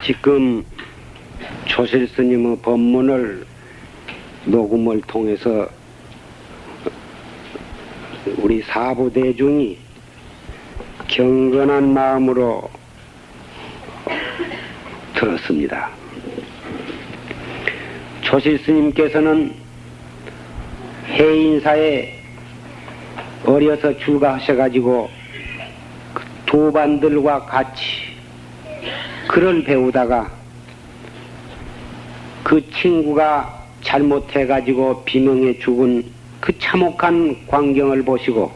지금 조실 스님의 법문을 녹음을 통해서 우리 사부 대중이 경건한 마음으로 들었습니다. 조실 스님께서는 해인사에 어려서 출가하셔가지고 도반들과 같이 글을 배우다가 그 친구가 잘못해가지고 비명에 죽은 그 참혹한 광경을 보시고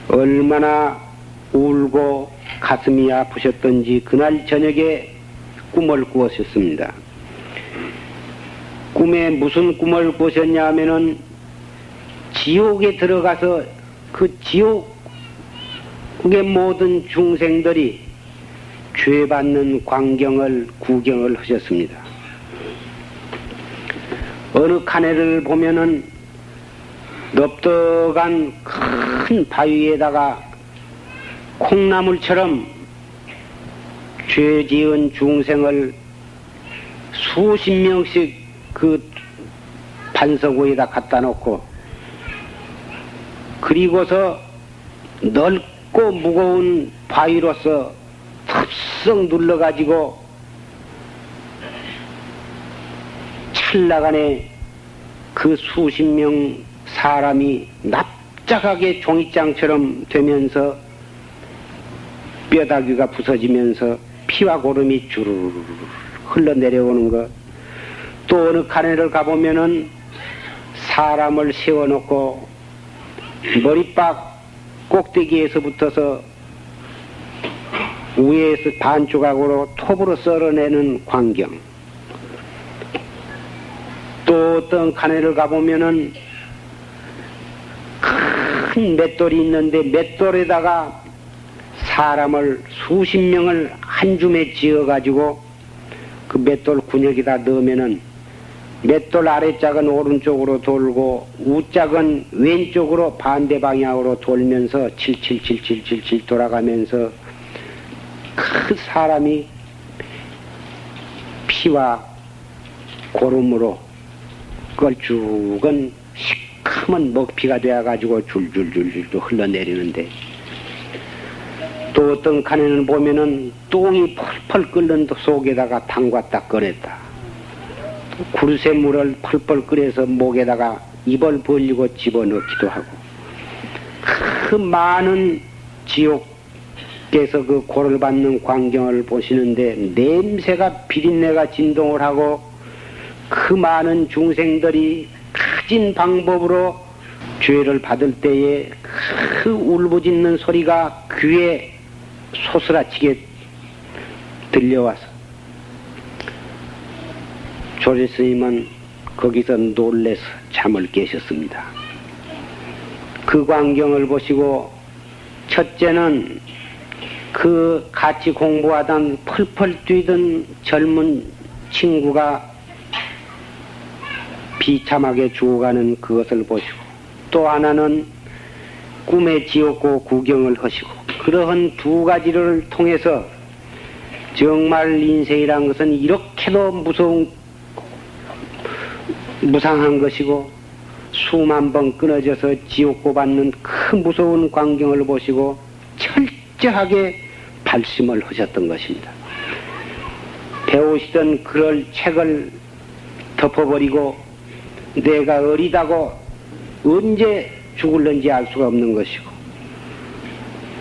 얼마나 울고 가슴이 아프셨던지 그날 저녁에 꿈을 꾸었습니다. 꿈에 무슨 꿈을 꾸셨냐 하면은 지옥에 들어가서 그 지옥의 모든 중생들이 죄받는 광경을 구경을 하셨습니다. 어느 칸에를 보면은 넓적한 큰 바위에다가 콩나물처럼 죄 지은 중생을 수십 명씩 그 반석 위에다 갖다 놓고 그리고서 넓고 무거운 바위로서 탑썩 눌러가지고 찰나간에 그 수십 명 사람이 납작하게 종이장처럼 되면서 뼈다귀가 부서지면서 피와 고름이 주르르 흘러내려오는 것. 또 어느 칸에를 가보면은 사람을 세워놓고 머리박 꼭대기에서부터서 위에서 반조각으로 톱으로 썰어내는 광경. 또 어떤 칸에를 가보면은 큰 맷돌이 있는데 맷돌에다가 사람을 수십 명을 한 줌에 지어가지고 그 맷돌 군역에다 넣으면은 맷돌 아래짝은 오른쪽으로 돌고 우짝은 왼쪽으로 반대 방향으로 돌면서 칠칠칠칠칠칠 돌아가면서 그 사람이 피와 고름으로 걸쭉은 시커먼 먹피가 되어가지고 줄줄줄줄 또 흘러내리는데 또 어떤 칸에는 보면은 똥이 펄펄 끓는 속에다가 담갔다 꺼냈다. 구르쇠물을 펄펄 끓여서 목에다가 입을 벌리고 집어넣기도 하고 그 많은 지옥에서 그 고를 받는 광경을 보시는데 냄새가 비린내가 진동을 하고 그 많은 중생들이 가진 방법으로 죄를 받을 때에 그 울부짖는 소리가 귀에 소스라치게 들려와서 조실 스님은 거기서 놀래서 잠을 깨셨습니다. 그 광경을 보시고 첫째는 그 같이 공부하던 펄펄 뛰던 젊은 친구가 비참하게 죽어가는 그것을 보시고 또 하나는 꿈의 지옥고 구경을 하시고 그러한 두 가지를 통해서 정말 인생이란 것은 이렇게도 무상한 것이고 수만 번 끊어져서 지옥고 받는 그 무서운 광경을 보시고 철저하게 발심을 하셨던 것입니다. 배우시던 그럴 책을 덮어버리고 내가 어리다고 언제 죽을는지 알 수가 없는 것이고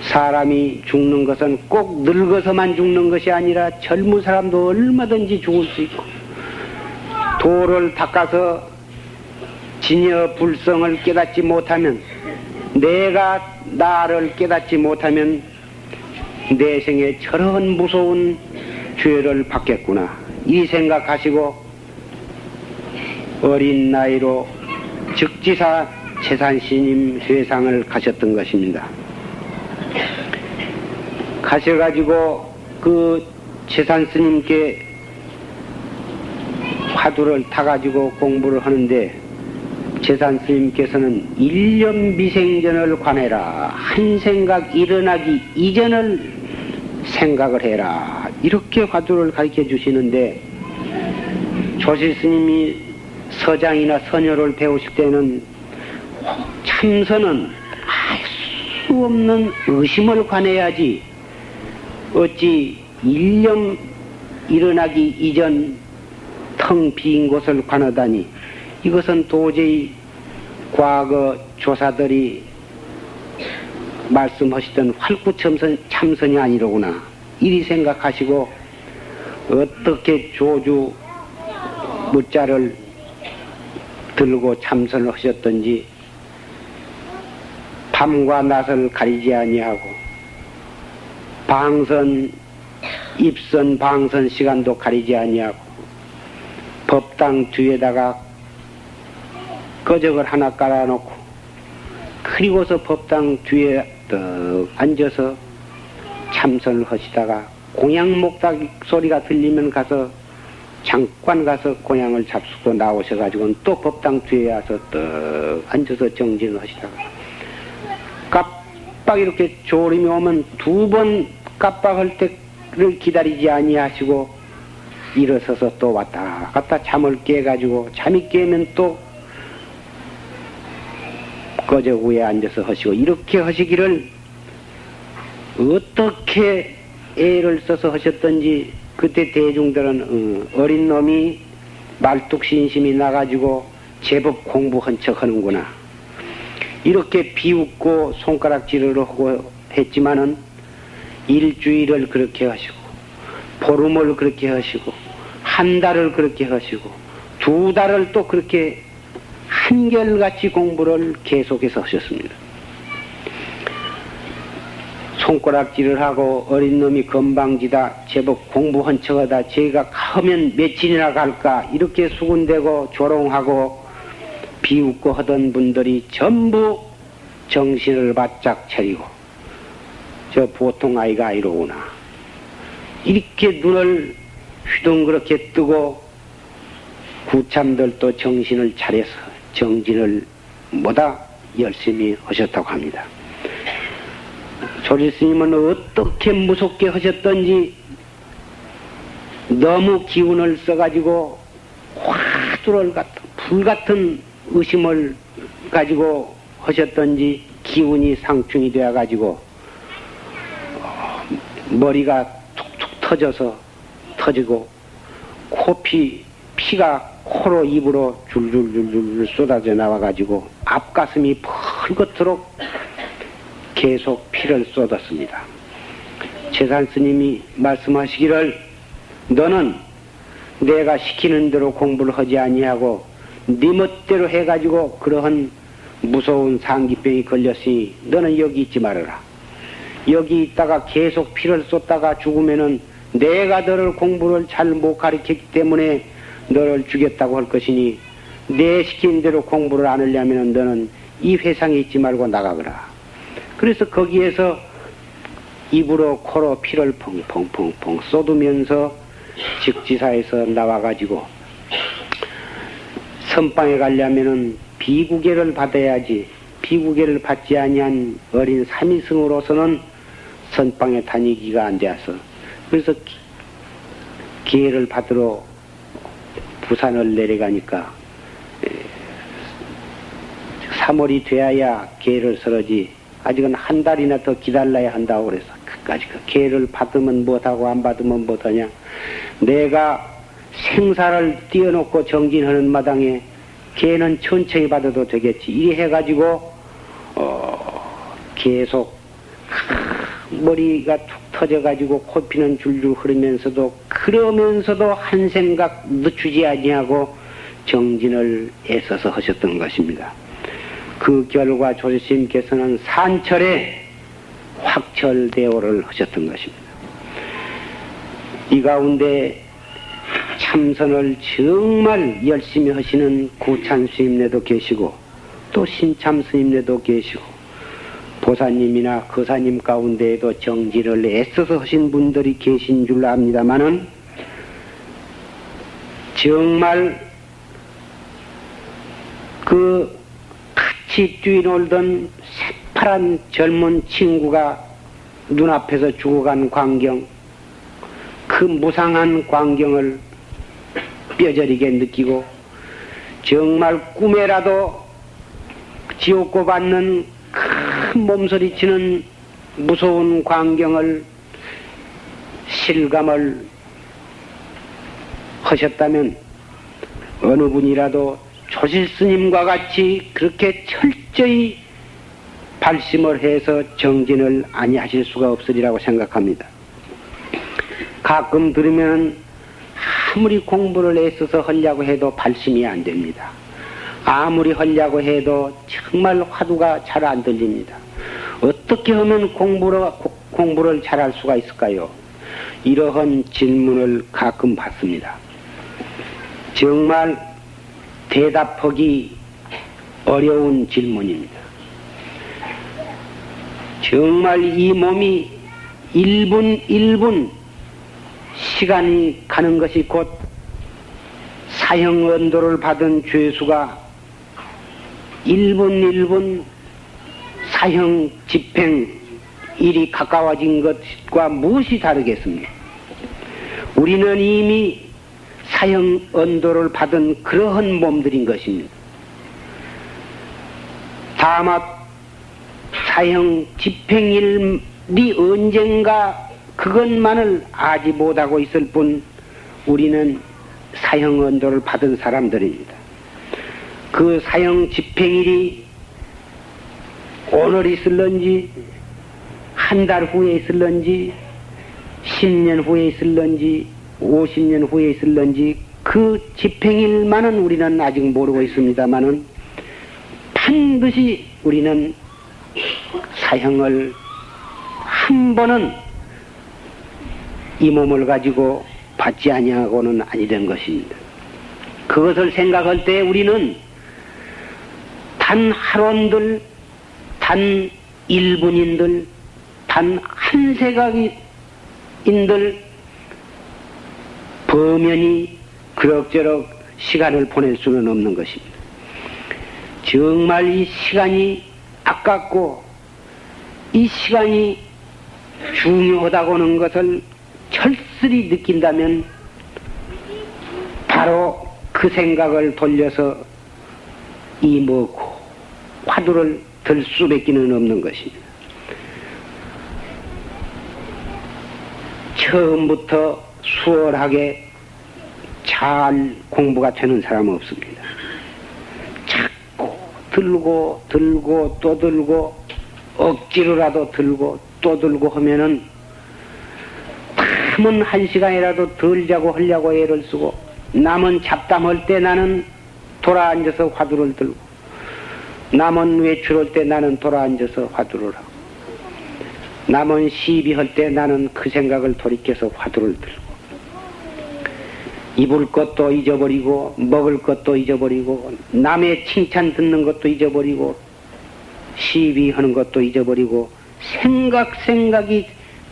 사람이 죽는 것은 꼭 늙어서만 죽는 것이 아니라 젊은 사람도 얼마든지 죽을 수 있고 도를 닦아서 진여 불성을 깨닫지 못하면 내가 나를 깨닫지 못하면 내 생에 저런 무서운 죄를 받겠구나 이 생각하시고 어린 나이로 즉지사 재산스님 회상을 가셨던 것입니다. 가셔가지고 그 재산스님께 화두를 타가지고 공부를 하는데 재산스님께서는 1년 미생전을 관해라. 한 생각 일어나기 이전을 생각을 해라. 이렇게 화두를 가르쳐 주시는데, 조실 스님이 서장이나 선녀를 배우실 때는 참선은 알 수 없는 의심을 관해야지, 어찌 일념 일어나기 이전 텅 빈 곳을 관하다니, 이것은 도저히 과거 조사들이 말씀하시던 활구참선이 아니로구나, 이리 생각하시고 어떻게 조주 무자를 들고 참선을 하셨던지, 밤과 낮을 가리지 아니하고 방선, 입선, 방선 시간도 가리지 아니하고 법당 뒤에다가 거적을 하나 깔아놓고, 그리고서 법당 뒤에 떡 앉아서 참선을 하시다가 공양목닭 소리가 들리면 가서 잠깐 가서 공양을 잡수고 나오셔가지고는 또 법당 뒤에 와서 떡 앉아서 정진을 하시다가 깜빡 이렇게 졸음이 오면 두 번 깜빡할 때를 기다리지 아니하시고 일어서서 또 왔다 갔다 잠을 깨가지고, 잠이 깨면 또 거적 위에 앉아서 하시고, 이렇게 하시기를 어떻게 애를 써서 하셨던지, 그때 대중들은 어린 놈이 말뚝신심이 나가지고 제법 공부한 척 하는구나, 이렇게 비웃고 손가락질을 하고 했지만은, 일주일을 그렇게 하시고 보름을 그렇게 하시고 한 달을 그렇게 하시고 두 달을 또 그렇게 한결같이 공부를 계속해서 하셨습니다. 손가락질을 하고 어린 놈이 건방지다, 제법 공부한 척하다, 저희가 하면 며칠이나 갈까, 이렇게 수군대고 조롱하고 비웃고 하던 분들이 전부 정신을 바짝 차리고, 저 보통 아이가 아니로구나, 이렇게 눈을 휘둥그렇게 뜨고 구참들도 정신을 차려서 정진을 뭐다 열심히 하셨다고 합니다. 조실 스님은 어떻게 무섭게 하셨던지, 너무 기운을 써가지고 화두를 같은 불같은 의심을 가지고 하셨던지, 기운이 상충이 되어가지고 머리가 툭툭 터지고 피가 코로 입으로 줄줄줄줄 쏟아져 나와가지고 앞가슴이 펄겋도록 계속 피를 쏟았습니다. 최산 스님이 말씀하시기를, 너는 내가 시키는 대로 공부를 하지 아니하고 네 멋대로 해가지고 그러한 무서운 상기병이 걸렸으니 너는 여기 있지 말아라. 여기 있다가 계속 피를 쏟다가 죽으면은 내가 너를 공부를 잘 못 가르쳤기 때문에 너를 죽였다고 할 것이니, 내 시킨 대로 공부를 안 하려면 너는 이 회상에 있지 말고 나가거라. 그래서 거기에서 입으로 코로 피를 펑펑펑펑 쏟으면서 직지사에서 나와가지고, 선방에 가려면은 비구계를 받아야지, 비구계를 받지 아니한 어린 삼위승으로서는 선방에 다니기가 안 되어서, 그래서 기회를 받으러 부산을 내려가니까 3월이 돼야 기회를 설하지, 아직은 한 달이나 더 기다려야 한다고 그래서 그까지 그 기회를 받으면 못하고 안 받으면 못하냐, 내가 생사를 띄워놓고 정진하는 마당에 기회는 천천히 받아도 되겠지, 이리 해가지고 계속 머리가 툭 터져가지고 코피는 줄줄 흐르면서도, 그러면서도 한 생각 늦추지 아니하고 정진을 애써서 하셨던 것입니다. 그 결과 조실스님께서는 산철에 확철대오를 하셨던 것입니다. 이 가운데 참선을 정말 열심히 하시는 구찬스님네도 계시고 또 신참스님네도 계시고 보사님이나 거사님 가운데에도 정진을 애써서 하신 분들이 계신 줄 압니다마는, 정말 그 같이 뛰놀던 새파란 젊은 친구가 눈앞에서 죽어간 광경, 그 그 무상한 광경을 뼈저리게 느끼고 정말 꿈에라도 지옥고 받는 큰 몸소리치는 무서운 광경을 실감을 하셨다면 어느 분이라도 조실스님과 같이 그렇게 철저히 발심을 해서 정진을 아니하실 수가 없으리라고 생각합니다. 가끔 들으면 아무리 공부를 애써서 하려고 해도 발심이 안 됩니다. 아무리 하려고 해도 정말 화두가 잘 안 들립니다. 어떻게 하면 공부를 잘할 수가 있을까요? 이러한 질문을 가끔 받습니다. 정말 대답하기 어려운 질문입니다. 정말 이 몸이 1분 1분 시간이 가는 것이 곧 사형 언도를 받은 죄수가 1분 1분 사형 집행일이 가까워진 것과 무엇이 다르겠습니까? 우리는 이미 사형 언도를 받은 그러한 몸들인 것입니다. 다만 사형 집행일이 언젠가 그것만을 아지 못하고 있을 뿐 우리는 사형 언도를 받은 사람들입니다. 그 사형 집행일이 오늘 있을런지 한 달 후에 있을런지 10년 후에 있을런지 50년 후에 있을런지 그 집행일만은 우리는 아직 모르고 있습니다마는 반드시 우리는 사형을 한 번은 이 몸을 가지고 받지 아니하고는 아니된 것입니다. 그것을 생각할 때 우리는 단 하루인들, 단 1분인들, 단 한 세각인들 범연히 그럭저럭 시간을 보낼 수는 없는 것입니다. 정말 이 시간이 아깝고 이 시간이 중요하다고 하는 것을 철저히 느낀다면 바로 그 생각을 돌려서 이 뭐고 화두를 들 수밖에 없는 것입니다. 처음부터 수월하게 잘 공부가 되는 사람은 없습니다. 자꾸 들고 또 들고 억지로라도 들고 또 들고 하면은 남은 1시간이라도 덜 자고 하려고 애를 쓰고 남은 잡담할 때 나는 돌아앉아서 화두를 들고 남은 외출할 때 나는 돌아앉아서 화두를 하고 남은 시비할 때 나는 그 생각을 돌이켜서 화두를 들고 입을 것도 잊어버리고 먹을 것도 잊어버리고 남의 칭찬 듣는 것도 잊어버리고 시비하는 것도 잊어버리고 생각이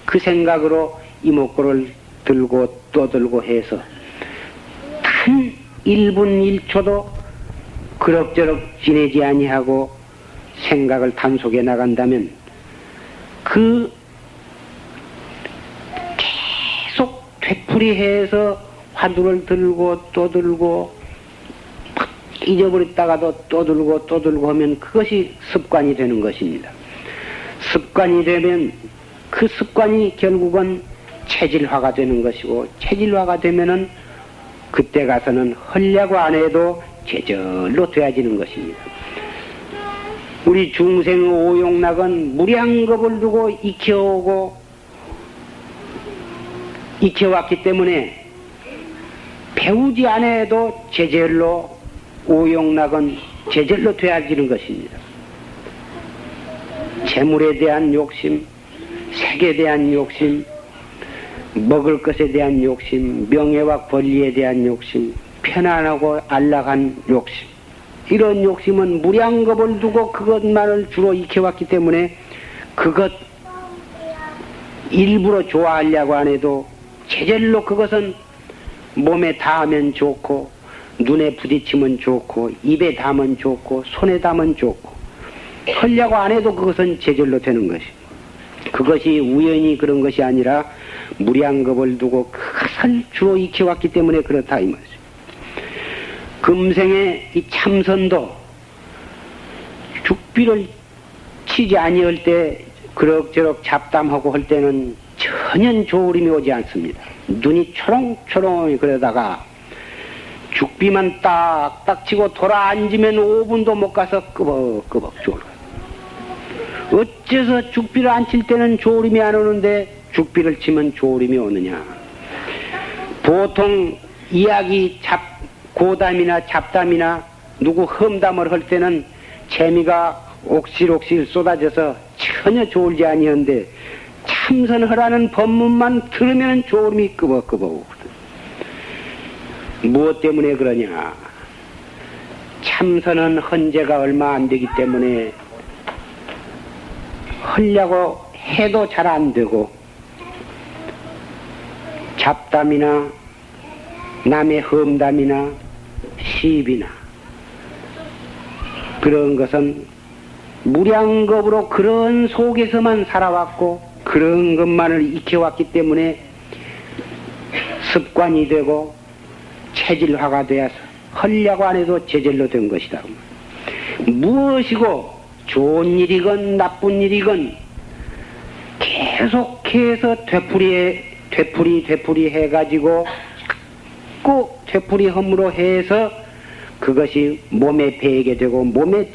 그 생각으로 이목구를 들고 또 들고 해서 단 1분 1초도 그럭저럭 지내지 아니하고 생각을 단속해 나간다면 그 계속 되풀이해서 화두를 들고 또 들고 잊어버렸다가도 또 들고 하면 그것이 습관이 되는 것입니다. 습관이 되면 그 습관이 결국은 체질화가 되는 것이고 체질화가 되면은 그때 가서는 하려고 안 해도 제절로 되어지는 것입니다. 우리 중생의 오용락은 무량겁을 두고 익혀왔기 때문에 배우지 않아도 제절로 오용락은 제절로 되어지는 것입니다. 재물에 대한 욕심, 색에 대한 욕심, 먹을 것에 대한 욕심, 명예와 권리에 대한 욕심, 편안하고 안락한 욕심, 이런 욕심은 무량겁을 두고 그것만을 주로 익혀왔기 때문에 그것 일부러 좋아하려고 안 해도 제절로 그것은 몸에 닿으면 좋고 눈에 부딪히면 좋고 입에 닿으면 좋고 손에 닿으면 좋고 하려고 안 해도 그것은 제절로 되는 것이. 그것이 우연히 그런 것이 아니라 무량겁을 두고 그것을 주로 익혀왔기 때문에 그렇다 이 말이죠. 금생에 이 참선도 죽비를 치지 아니할 때 그럭저럭 잡담하고 할 때는 전혀 조울임이 오지 않습니다. 눈이 초롱초롱 그러다가 죽비만 딱딱 치고 돌아앉으면 5분도 못 가서 끄벅끄벅 졸아요. 어째서 죽비를 안 칠 때는 조울임이 안 오는데 죽비를 치면 조울임이 오느냐. 보통 이야기 고담이나 잡담이나 누구 험담을 할 때는 재미가 옥실옥실 쏟아져서 전혀 좋을지 아니었는데 참선하라는 법문만 들으면 조울임이 끄벅끄벅 오거든. 무엇 때문에 그러냐. 참선은 헌재가 얼마 안 되기 때문에 하려고 해도 잘 안 되고 잡담이나 남의 험담이나 시비나 그런 것은 무량겁으로 그런 속에서만 살아왔고 그런 것만을 익혀왔기 때문에 습관이 되고 체질화가 되어서 하려고 안 해도 제절로 된 것이다. 무엇이고 좋은 일이건 나쁜 일이건 계속해서 되풀이 해가지고 꼭 되풀이 함으로 해서 그것이 몸에 배게 되고 몸에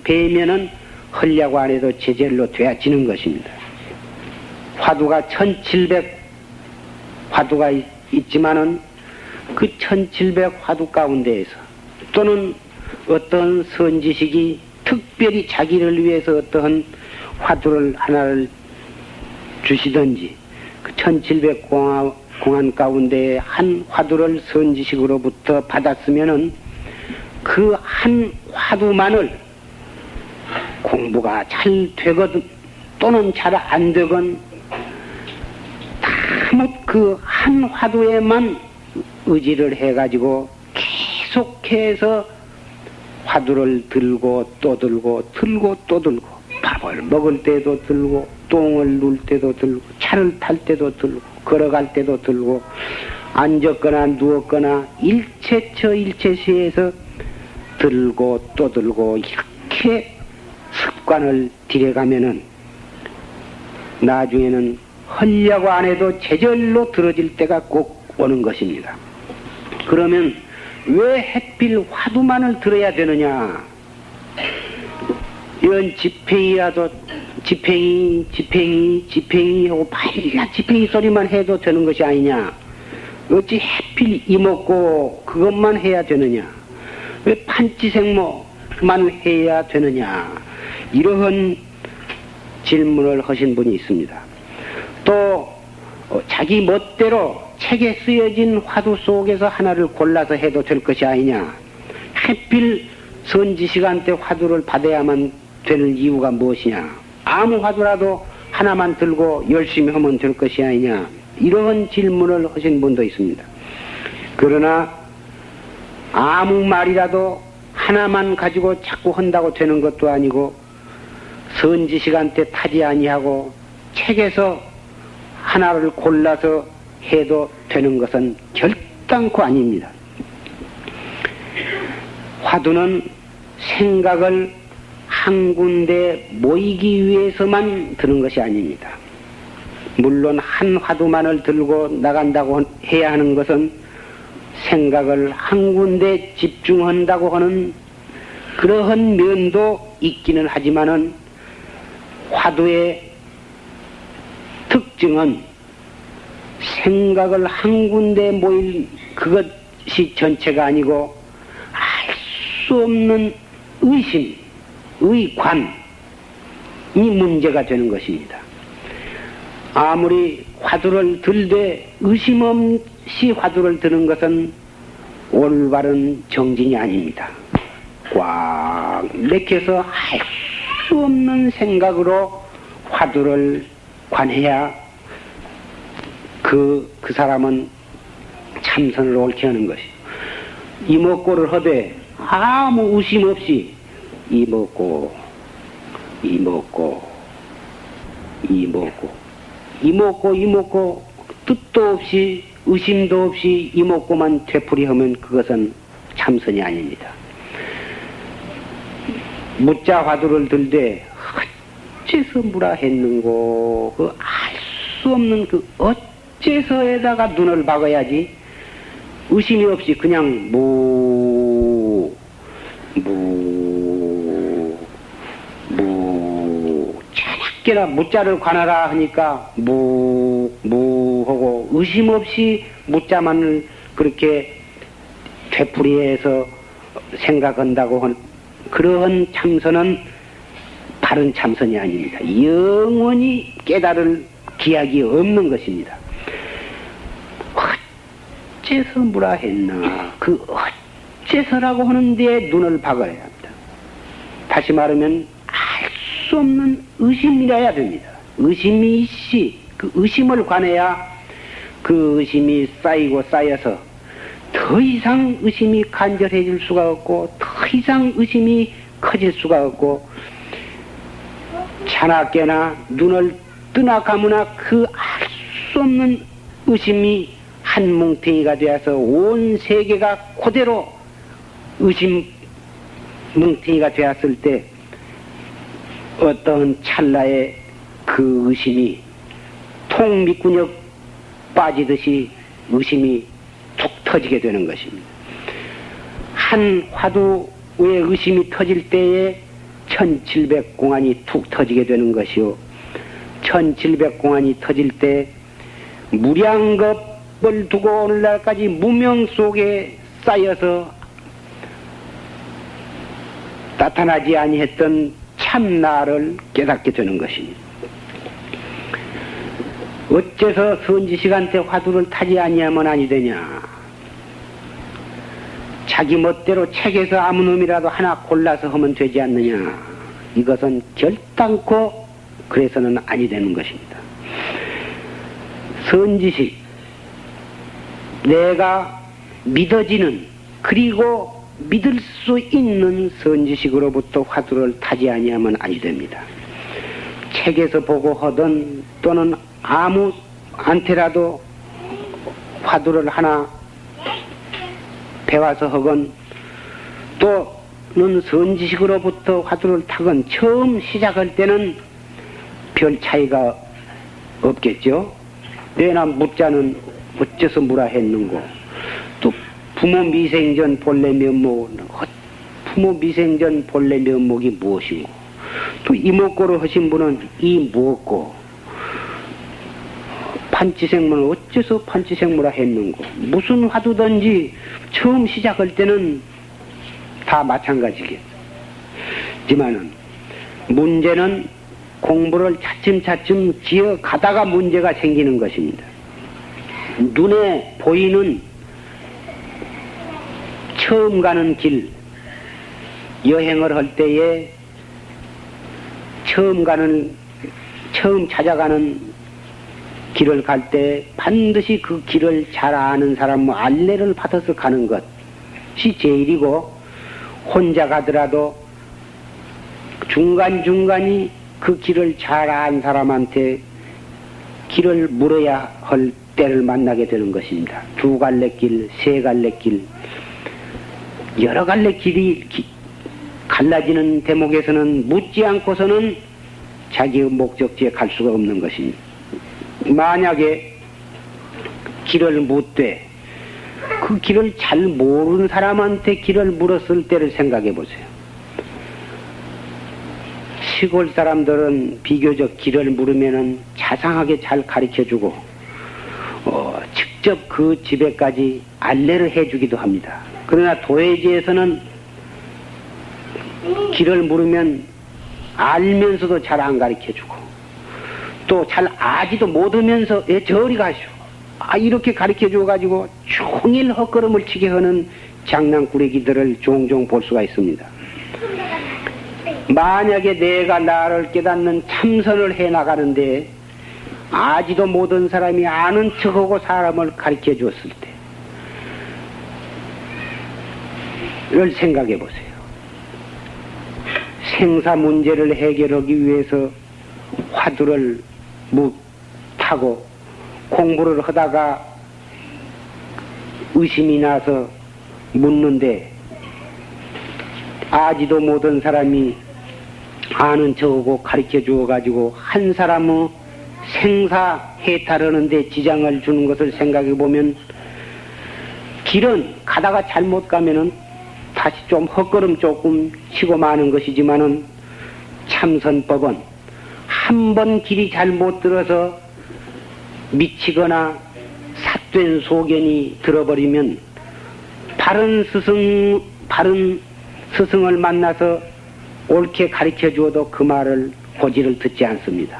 배면은 하려고 안 해도 제절로 되어지는 것입니다. 화두가 1700 화두가 있지만은 그 1700 화두 가운데에서 또는 어떤 선지식이 특별히 자기를 위해서 어떠한 화두를 하나를 주시든지 그 1700 공안 가운데 한 화두를 선지식으로부터 받았으면은 그 한 화두만을 공부가 잘 되거든 또는 잘 안 되건 다못 그 한 화두에만 의지를 해가지고 계속해서 화두를 들고 또 들고 또 들고 밥을 먹을 때도 들고 똥을 눌 때도 들고 차를 탈 때도 들고 걸어갈 때도 들고 앉았거나 누웠거나 일체처 일체시에서 들고 또 들고 이렇게 습관을 들여가면은 나중에는 하려고 안 해도 제절로 들어질 때가 꼭 오는 것입니다. 그러면 왜 햇필 화두만을 들어야 되느냐? 이런 지팽이라도 지팽이 하고 발라 지팽이 소리만 해도 되는 것이 아니냐? 어찌 햇필 이먹고 그것만 해야 되느냐? 왜 판치생모만 해야 되느냐? 이러한 질문을 하신 분이 있습니다. 또 자기 멋대로 책에 쓰여진 화두 속에서 하나를 골라서 해도 될 것이 아니냐. 하필 선지시간 때 화두를 받아야만 되는 이유가 무엇이냐. 아무 화두라도 하나만 들고 열심히 하면 될 것이 아니냐. 이런 질문을 하신 분도 있습니다. 그러나 아무 말이라도 하나만 가지고 자꾸 한다고 되는 것도 아니고 선지시간 때 타지 아니하고 책에서 하나를 골라서 해도 되는 것은 결단코 아닙니다. 화두는 생각을 한 군데 모이기 위해서만 드는 것이 아닙니다. 물론 한 화두만을 들고 나간다고 해야 하는 것은 생각을 한 군데 집중한다고 하는 그러한 면도 있기는 하지만은 화두의 특징은 생각을 한 군데 모일 그것이 전체가 아니고 알 수 없는 의심, 의관이 문제가 되는 것입니다. 아무리 화두를 들되 의심 없이 화두를 드는 것은 올바른 정진이 아닙니다. 꽉 맥혀서 할 수 없는 생각으로 화두를 관해야 그 사람은 참선을 옳게 하는 것이요. 이먹고를 하되 아무 의심 없이 이먹고 뜻도 없이 의심도 없이 이목구만 되풀이하면 그것은 참선이 아닙니다. 무자 화두를 들되 어째서 무라 했는고 그 알 수 없는 그 어째서에다가 눈을 박아야지 의심이 없이 그냥 자나깨나 무자를 관하라 하니까 하고 의심 없이 무자만을 그렇게 되풀이해서 생각한다고 한 그러한 참선은 바른 참선이 아닙니다. 영원히 깨달을 기약이 없는 것입니다. 어째서 무라 했나 그 어째서라고 하는데 눈을 박아야 합니다. 다시 말하면 알 수 없는 의심이라야 됩니다. 의심이 있이 그 의심을 관해야 그 의심이 쌓이고 쌓여서 더 이상 의심이 간절해질 수가 없고 더 이상 의심이 커질 수가 없고 자나깨나 눈을 뜨나 감으나 그 알 수 없는 의심이 한 뭉텅이가 되어서 온 세계가 그대로 의심 뭉텅이가 되었을 때 어떤 찰나에 그 의심이 통 밑구녕 빠지듯이 의심이 툭 터지게 되는 것입니다. 한 화두에 의심이 터질 때에 1700공안이 툭 터지게 되는 것이요 1700공안이 터질 때 무량겁을 두고 오늘날까지 무명 속에 쌓여서 나타나지 아니했던 참나를 깨닫게 되는 것입니다. 어째서 선지식한테 화두를 타지 아니하면 아니 되냐. 자기 멋대로 책에서 아무 놈이라도 하나 골라서 하면 되지 않느냐. 이것은 결단코 그래서는 아니 되는 것입니다. 선지식, 내가 믿어지는 그리고 믿을 수 있는 선지식으로부터 화두를 타지 아니하면 아니 됩니다. 책에서 보고 하든 또는 아무한테라도 화두를 하나 배워서 하건 또는 선지식으로부터 화두를 타건 처음 시작할 때는 별 차이가 없겠죠. 내나 묻자는 어째서 무라 했는고 또 부모 미생전 본래 면목은 부모 미생전 본래 면목이 무엇인고 또 이목고를 하신 분은 이 무엇고 판치생문을 어째서 판치생무라 했는고 무슨 화두든지 처음 시작할 때는 다 마찬가지겠지만은 문제는 공부를 차츰차츰 지어가다가 문제가 생기는 것입니다. 눈에 보이는 처음 가는 길, 여행을 할 때에 처음 찾아가는 길을 갈 때 반드시 그 길을 잘 아는 사람 안내를 받아서 가는 것이 제일이고 혼자 가더라도 중간중간이 그 길을 잘 아는 사람한테 길을 물어야 할 때를 만나게 되는 것입니다. 두 갈래 길, 세 갈래 길, 여러 갈래 길이 갈라지는 대목에서는 묻지 않고서는 자기의 목적지에 갈 수가 없는 것입니다. 만약에 길을 묻되 그 길을 잘 모르는 사람한테 길을 물었을 때를 생각해 보세요. 시골 사람들은 비교적 길을 물으면은 자상하게 잘 가르쳐주고 직접 그 집에까지 안내를 해주기도 합니다. 그러나 도회지에서는 길을 물으면 알면서도 잘 안 가르쳐주고 또 잘 아지도 못하면서 저리 가시오. 이렇게 가르쳐줘 가지고 종일 헛걸음을 치게 하는 장난꾸러기들을 종종 볼 수가 있습니다. 만약에 내가 나를 깨닫는 참선을 해나가는데 아지도 못한 사람이 아는 척하고 사람을 가르쳐 줬을 때를 생각해 보세요. 생사 문제를 해결하기 위해서 화두를 타고 공부를 하다가 의심이 나서 묻는데 아지도 못한 사람이 아는 척하고 가르쳐 주어 가지고 한 사람의 생사해탈하는데 지장을 주는 것을 생각해 보면, 길은 가다가 잘못 가면은 다시 좀 헛걸음 조금 치고 마는 것이지만은, 참선법은 한 번 길이 잘못 들어서 미치거나 삿된 소견이 들어버리면 바른 스승을 만나서 옳게 가르쳐 주어도 그 말을 고지를 듣지 않습니다.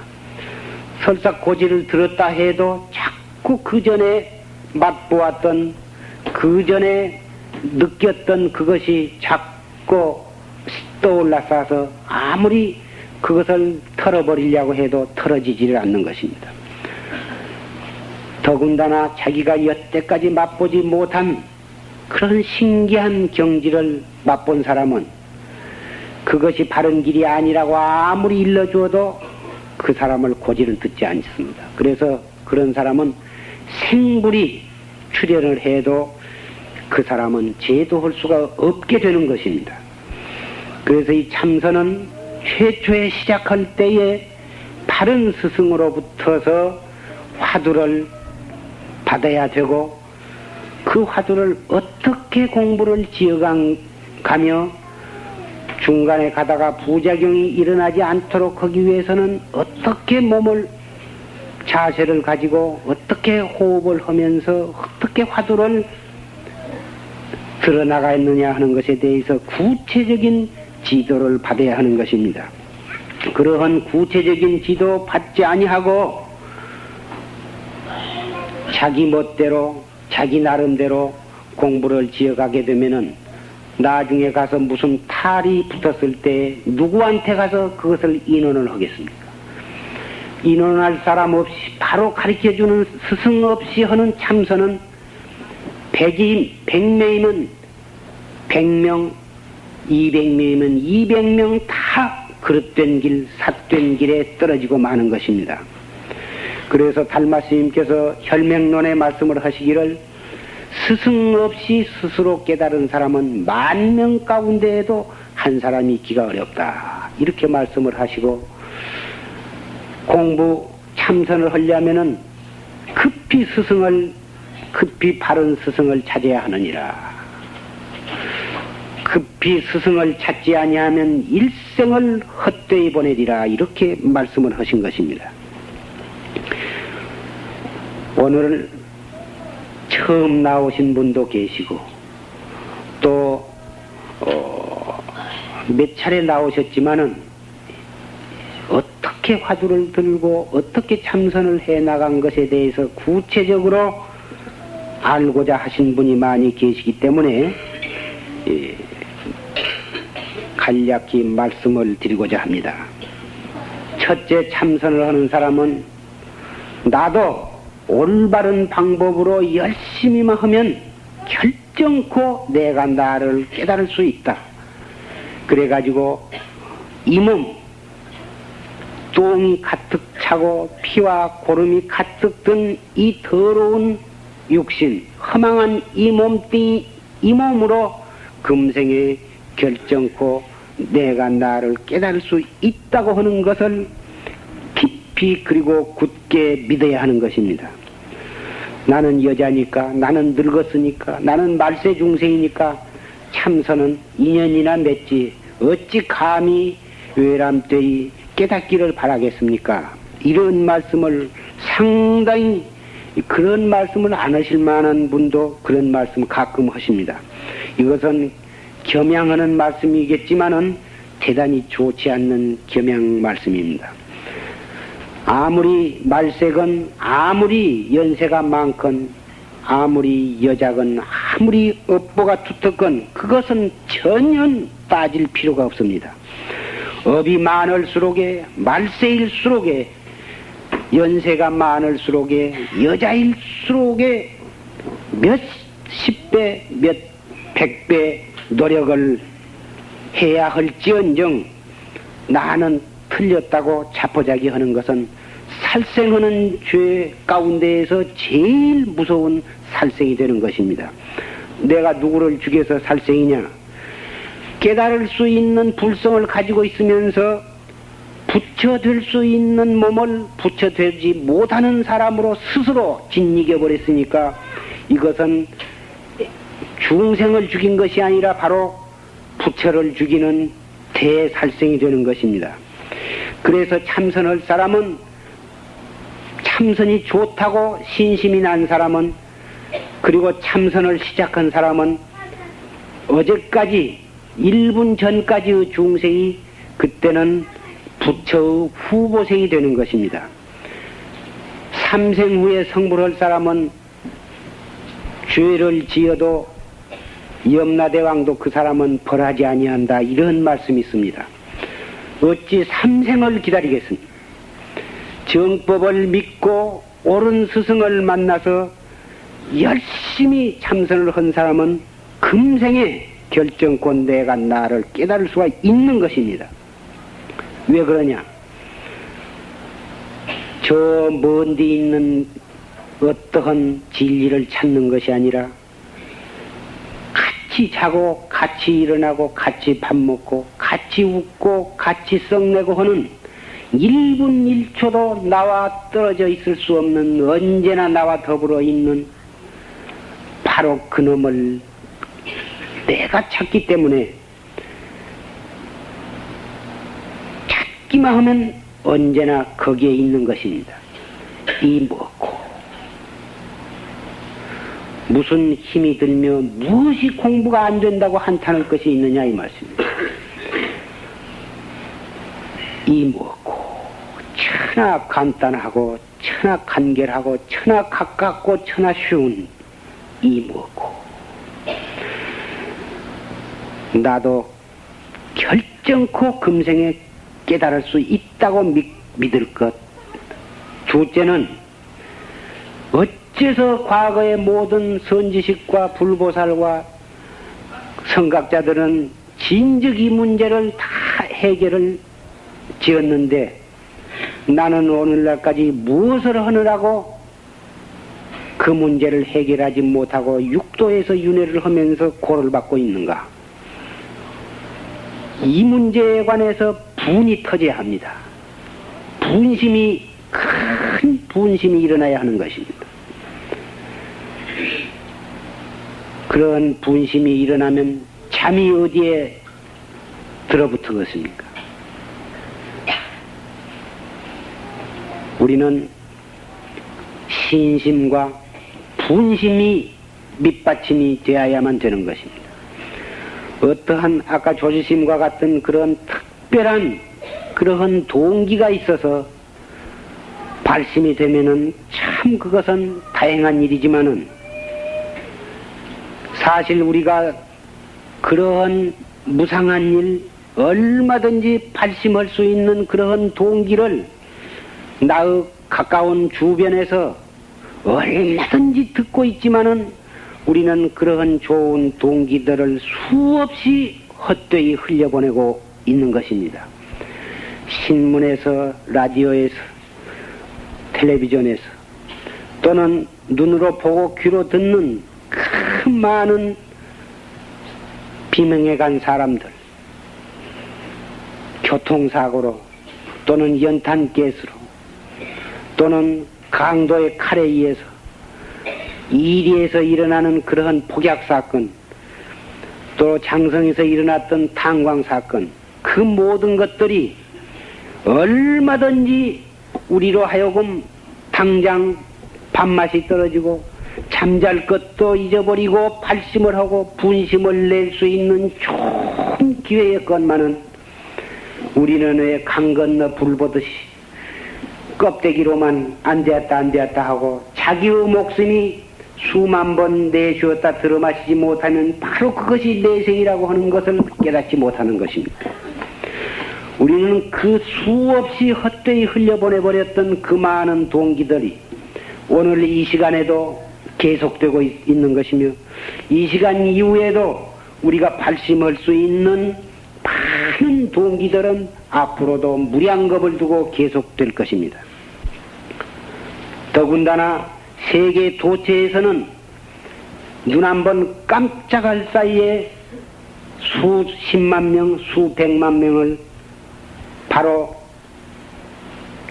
설사 고지를 들었다 해도 자꾸 그 전에 맛보았던, 그 전에 느꼈던 그것이 자꾸 떠올라서 아무리 그것을 털어버리려고 해도 털어지지를 않는 것입니다. 더군다나 자기가 여태까지 맛보지 못한 그런 신기한 경지를 맛본 사람은 그것이 바른 길이 아니라고 아무리 일러주어도 그 사람을 고지를 듣지 않습니다. 그래서 그런 사람은 생불이 출현을 해도 그 사람은 제도할 수가 없게 되는 것입니다. 그래서 이 참선은 최초에 시작할 때에 바른 스승으로부터서 화두를 받아야 되고, 그 화두를 어떻게 공부를 지어가며 중간에 가다가 부작용이 일어나지 않도록 하기 위해서는 어떻게 몸을, 자세를 가지고 어떻게 호흡을 하면서 어떻게 화두를 드러나가느냐 하는 것에 대해서 구체적인 지도를 받아야 하는 것입니다. 그러한 구체적인 지도 받지 아니하고 자기 멋대로 자기 나름대로 공부를 지어가게 되면은 나중에 가서 무슨 탈이 붙었을 때 누구한테 가서 그것을 인원을 하겠습니까? 인원할 사람 없이 바로 가르쳐주는 스승 없이 하는 참선은 100명이면 100명, 200명이면 200명 다 그릇된 길, 삿된 길에 떨어지고 마는 것입니다. 그래서 달마 스님께서 혈맹론에 말씀을 하시기를, 스승 없이 스스로 깨달은 사람은 10,000명 가운데에도 한 사람이 있기가 어렵다, 이렇게 말씀을 하시고, 공부 참선을 하려면은 급히 바른 스승을 찾아야 하느니라. 급히 스승을 찾지 아니하면 일생을 헛되이 보내리라, 이렇게 말씀을 하신 것입니다. 오늘 처음 나오신 분도 계시고 또 몇 차례 나오셨지만은 어떻게 화두를 들고 어떻게 참선을 해 나간 것에 대해서 구체적으로 알고자 하신 분이 많이 계시기 때문에 간략히 말씀을 드리고자 합니다. 첫째, 참선을 하는 사람은 나도 올바른 방법으로 열심히만 하면 결정코 내가 나를 깨달을 수 있다. 그래가지고 이 몸, 똥이 가득 차고 피와 고름이 가득 든 이 더러운 육신, 허망한 이 몸뚱이, 이 몸으로 금생에 결정코 내가 나를 깨달을 수 있다고 하는 것을 깊이 그리고 굳게 믿어야 하는 것입니다. 나는 여자니까, 나는 늙었으니까, 나는 말세 중생이니까 참선은 인연이나 맺지 어찌 감히 외람되이 깨닫기를 바라겠습니까? 이런 말씀을 상당히, 그런 말씀을 안 하실 만한 분도 그런 말씀을 가끔 하십니다. 이것은 겸양하는 말씀이겠지만은 대단히 좋지 않는 겸양 말씀입니다. 아무리 말세건, 아무리 연세가 많건, 아무리 여자건, 아무리 업보가 두텁건 그것은 전혀 따질 필요가 없습니다. 업이 많을수록에, 말세일수록에, 연세가 많을수록에, 여자일수록에 몇 십배, 몇 백배 노력을 해야 할지언정 나는 틀렸다고 자포자기하는 것은 살생하는 죄 가운데에서 제일 무서운 살생이 되는 것입니다. 내가 누구를 죽여서 살생이냐? 깨달을 수 있는 불성을 가지고 있으면서 부처될 수 있는 몸을 부처되지 못하는 사람으로 스스로 짓이겨버렸으니까 이것은 중생을 죽인 것이 아니라 바로 부처를 죽이는 대살생이 되는 것입니다. 그래서 참선할 사람은, 참선이 좋다고 신심이 난 사람은, 그리고 참선을 시작한 사람은 어제까지 1분 전까지의 중생이 그때는 부처의 후보생이 되는 것입니다. 3생 후에 성불할 사람은 죄를 지어도 염라대왕도 그 사람은 벌하지 아니한다, 이런 말씀이 있습니다. 어찌 3생을 기다리겠습니까? 정법을 믿고 옳은 스승을 만나서 열심히 참선을 한 사람은 금생에 결정권 내가 나를 깨달을 수가 있는 것입니다. 왜 그러냐? 저 먼 데 있는 어떠한 진리를 찾는 것이 아니라 같이 자고 같이 일어나고 같이 밥 먹고 같이 웃고 같이 썩내고 하는 1분 1초도 나와 떨어져 있을 수 없는, 언제나 나와 더불어 있는 바로 그놈을 내가 찾기 때문에, 찾기만 하면 언제나 거기에 있는 것입니다. 이 뭐고 무슨 힘이 들며 무엇이 공부가 안 된다고 한탄할 것이 있느냐, 이 말씀입니다. 이 뭐고 천하 간단하고 천하 간결하고 천하 가깝고 천하 쉬운 이 뭐고, 나도 결정코 금생에 깨달을 수 있다고 믿을 것. 둘째는 어째서 과거의 모든 선지식과 불보살과 성각자들은 진즉 이 문제를 다 해결을 지었는데 나는 오늘날까지 무엇을 하느라고 그 문제를 해결하지 못하고 육도에서 윤회를 하면서 고를 받고 있는가? 이 문제에 관해서 분이 터져야 합니다. 분심이, 큰 분심이 일어나야 하는 것입니다. 그런 분심이 일어나면 잠이 어디에 들어붙었습니까? 우리는 신심과 분심이 밑받침이 되어야만 되는 것입니다. 어떠한 아까 조지심과 같은 그런 특별한 그러한 동기가 있어서 발심이 되면은 참 그것은 다행한 일이지만은, 사실 우리가 그러한 무상한 일, 얼마든지 발심할 수 있는 그러한 동기를 나의 가까운 주변에서 얼마든지 듣고 있지만은 우리는 그러한 좋은 동기들을 수없이 헛되이 흘려보내고 있는 것입니다. 신문에서, 라디오에서, 텔레비전에서, 또는 눈으로 보고 귀로 듣는 그 많은 비명에 간 사람들, 교통사고로 또는 연탄가스로 또는 강도의 칼에 의해서 이리에서 일어나는 그러한 폭약사건, 또 장성에서 일어났던 탄광사건, 그 모든 것들이 얼마든지 우리로 하여금 당장 밥맛이 떨어지고 잠잘 것도 잊어버리고 발심을 하고 분심을 낼 수 있는 좋은 기회였건만은 우리는 왜 강 건너 불 보듯이 껍데기로만 안 되었다 하고 자기의 목숨이 수만 번 내쉬었다 들어마시지 못하면 바로 그것이 내생이라고 하는 것을 깨닫지 못하는 것입니다. 우리는 그 수없이 헛되이 흘려보내버렸던 그 많은 동기들이 오늘 이 시간에도 계속되고 있는 것이며, 이 시간 이후에도 우리가 발심할 수 있는 많은 동기들은 앞으로도 무량겁을 두고 계속될 것입니다. 더군다나 세계 도처에서는 눈 한 번 깜짝할 사이에 수십만 명, 수백만 명을 바로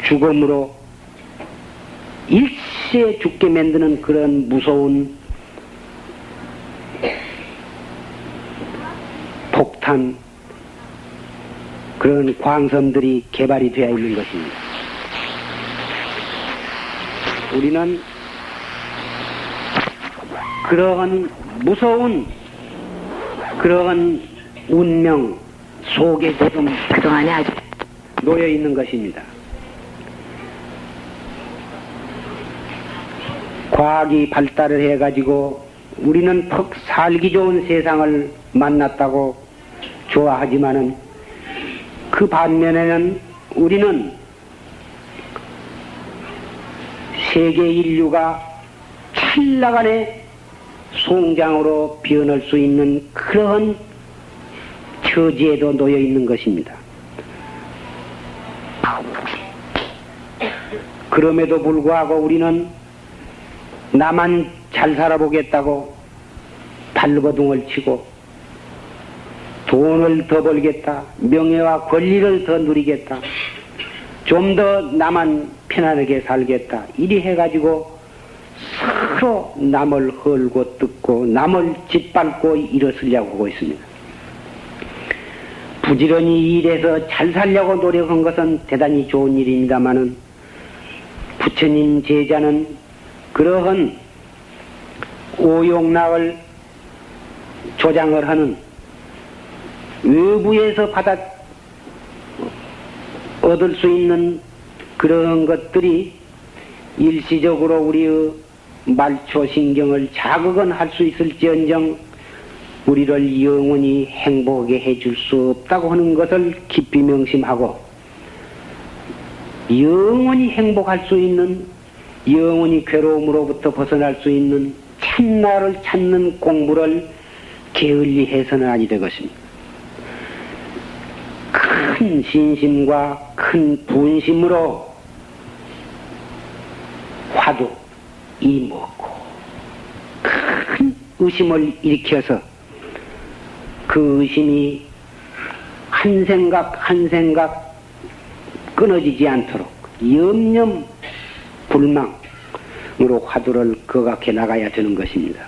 죽음으로 일시에 죽게 만드는 그런 무서운 폭탄, 그런 광선들이 개발이 되어 있는 것입니다. 우리는 그러한 무서운 그러한 운명 속에 지금 그동안에 아주 놓여 있는 것입니다. 과학이 발달을 해가지고 우리는 퍽 살기 좋은 세상을 만났다고 좋아하지만은 그 반면에는 우리는 세계 인류가 찰나간의 송장으로 변할 수 있는 그런 처지에도 놓여 있는 것입니다. 그럼에도 불구하고 우리는 나만 잘 살아보겠다고 발버둥을 치고 돈을 더 벌겠다, 명예와 권리를 더 누리겠다, 좀 더 나만 편안하게 살겠다, 이리 해가지고 서로 남을 헐고 뜯고 남을 짓밟고 일어서려고 하고 있습니다. 부지런히 일해서 잘 살려고 노력한 것은 대단히 좋은 일입니다마는 부처님 제자는 그러한 오용락을 조장을 하는 외부에서 받아 얻을 수 있는 그런 것들이 일시적으로 우리의 말초신경을 자극은 할 수 있을지언정 우리를 영원히 행복하게 해줄 수 없다고 하는 것을 깊이 명심하고 영원히 행복할 수 있는, 영원히 괴로움으로부터 벗어날 수 있는 참나를 찾는 공부를 게을리 해서는 아니 되겠습니다. 큰 신심과 큰 분심으로 화두 이먹고 큰 의심을 일으켜서 그 의심이 한 생각 한 생각 끊어지지 않도록 염염 불망으로 화두를 거각해 나가야 되는 것입니다.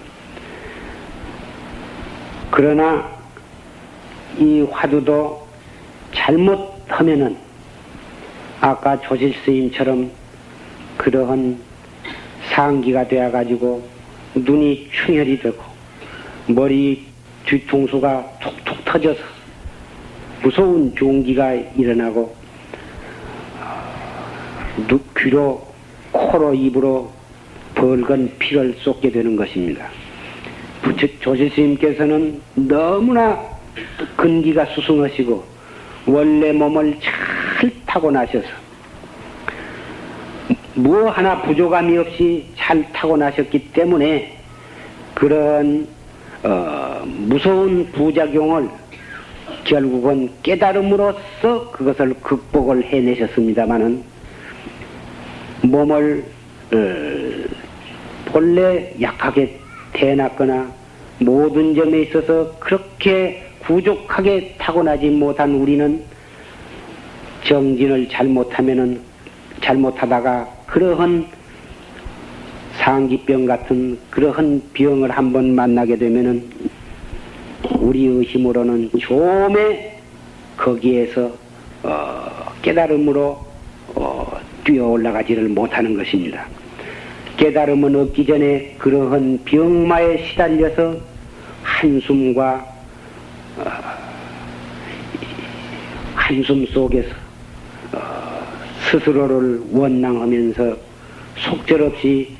그러나 이 화두도 잘못하면은 아까 조실 스님처럼 그러한 상기가 되어가지고 눈이 충혈이 되고 머리 뒤통수가 톡톡 터져서 무서운 종기가 일어나고 귀로 코로 입으로 벌건 피를 쏟게 되는 것입니다. 조실 스님께서는 너무나 근기가 수승하시고 원래 몸을 잘 타고나셔서 뭐 하나 부족함이 없이 잘 타고나셨기 때문에 그런 무서운 부작용을 결국은 깨달음으로써 그것을 극복을 해내셨습니다마는 몸을 본래 약하게 태어났거나 모든 점에 있어서 그렇게 부족하게 타고나지 못한 우리는 정진을 잘못하다가 그러한 상기병 같은 그러한 병을 한번 만나게 되면은 우리의 힘으로는 좀에 거기에서 깨달음으로 뛰어 올라가지를 못하는 것입니다. 깨달음은 얻기 전에 그러한 병마에 시달려서 한숨과 한숨 속에서 스스로를 원망하면서 속절없이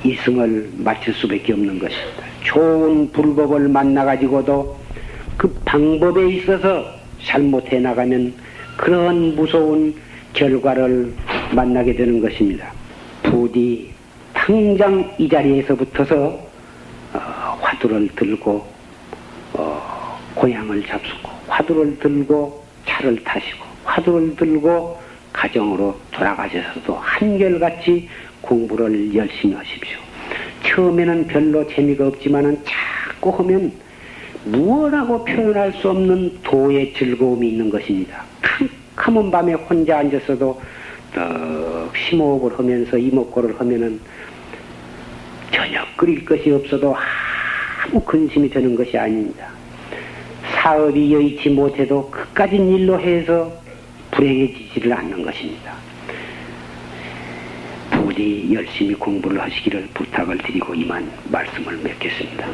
이승을 마칠 수밖에 없는 것입니다. 좋은 불법을 만나가지고도 그 방법에 있어서 잘못해 나가면 그런 무서운 결과를 만나게 되는 것입니다. 부디 당장 이 자리에서 붙어서 화두를 들고 고향을 잡수고 화두를 들고 차를 타시고 화두를 들고 가정으로 돌아가셔서도 한결같이 공부를 열심히 하십시오. 처음에는 별로 재미가 없지만은 자꾸 하면 무엇하고 표현할 수 없는 도의 즐거움이 있는 것입니다. 캄캄한 밤에 혼자 앉았어도 떡 심호흡을 하면서 이목구를 하면은 저녁 끓일 것이 없어도 아무 근심이 드는 것이 아닙니다. 사업이 여의치 못해도 그까진 일로 해서 불행해지지를 않는 것입니다. 부디 열심히 공부를 하시기를 부탁을 드리고 이만 말씀을 맺겠습니다.